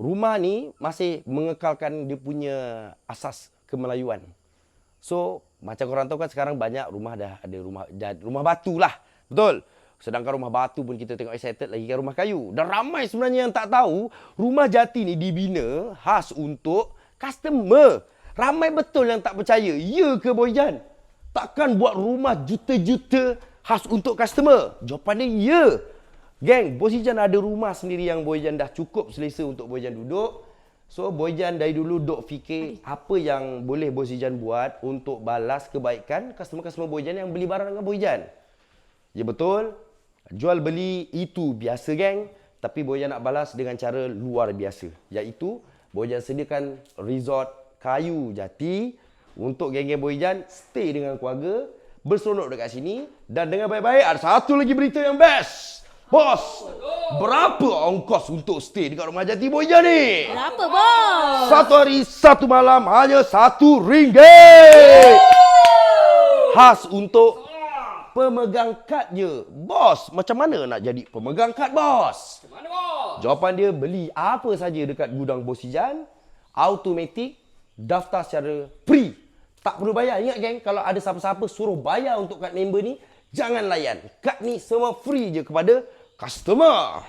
rumah ni masih mengekalkan dia punya asas kemelayuan. So, macam korang tahu kan sekarang banyak rumah dah ada rumah batu lah. Betul? Sedangkan rumah batu pun kita tengok excited lagi kan rumah kayu. Dan ramai sebenarnya yang tak tahu rumah jati ni dibina khas untuk customer. Ramai betul yang tak percaya. Ya ke Boyjan? Takkan buat rumah juta-juta khas untuk customer? Jawapan dia ya. Geng, Boyjan ada rumah sendiri yang Boyjan dah cukup selesa untuk Boyjan duduk. So, Boyjan dari dulu duk fikir apa yang boleh Boyjan buat untuk balas kebaikan customer-customer Boyjan yang beli barang dengan Boyjan. Ya betul, jual beli itu biasa geng. Tapi Boyjan nak balas dengan cara luar biasa. Iaitu, Boyjan sediakan resort kayu jati untuk geng-geng Boyjan stay dengan keluarga, berseronok dekat sini. Dan dengan baik-baik, ada satu lagi berita yang best. Bos, berapa ongkos untuk stay dekat rumah jati Boyjan ni? Berapa, bos? Satu hari, satu malam, hanya RM1. Khas untuk pemegang kad je. Bos, macam mana nak jadi pemegang kad, bos? Macam mana, bos? Jawapan dia, beli apa saja dekat gudang Boyjan, automatik, daftar secara free. Tak perlu bayar. Ingat geng, kalau ada siapa-siapa suruh bayar untuk kad member ni, jangan layan. Kad ni semua free je kepada customer.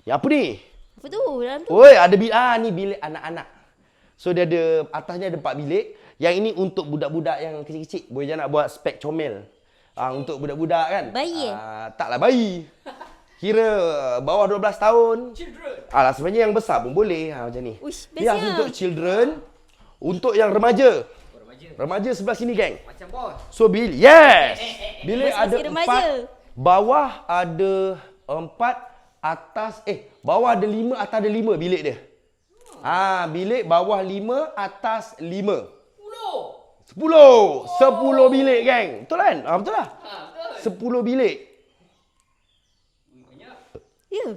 Ni apa ni? Apa tu? Dalam tu? Oi, ada ni bilik anak-anak. So dia ada atasnya ada 4 bilik. Yang ini untuk budak-budak yang kecil-kecil. Boyjan nak buat spek comel. Untuk budak-budak kan? Bayi Taklah bayi. Kira bawah 12 tahun. Children. Sebenarnya yang besar pun boleh macam ni. Uish, Ni bestnya. untuk children. Untuk yang remaja. Remaja sebelah sini geng. Macam bos. So yes. Bilik ada Masih remaja. 4. Bawah ada 4, atas bawah ada 5, atas ada 5 bilik dia. Bilik bawah 5, atas 5. 10 bilik geng. Betul kan? Betul lah. 10 bilik. Ya.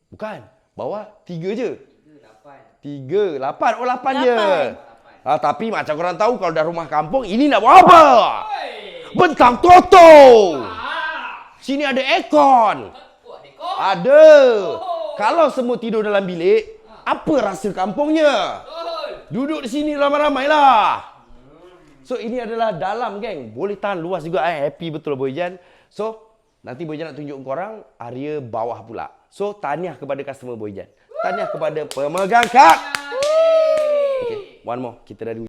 Bukan. Bawah 3 je. 3, 8. Oh 8 je. 8. Tapi macam korang tahu kalau dah rumah kampung, ini nak buat apa? Bentang toto. Sini ada aircon. Ada. Kalau semua tidur dalam bilik, apa rasa kampungnya? Duduk di sini ramai-ramai lah. So ini adalah dalam geng. Boleh tahan luas juga. Happy betul Boyjan. So nanti Boyjan nak tunjuk korang area bawah pula. So tahniah kepada customer Boyjan. Tahniah kepada pemegang kad. Okay, one more. Kita dah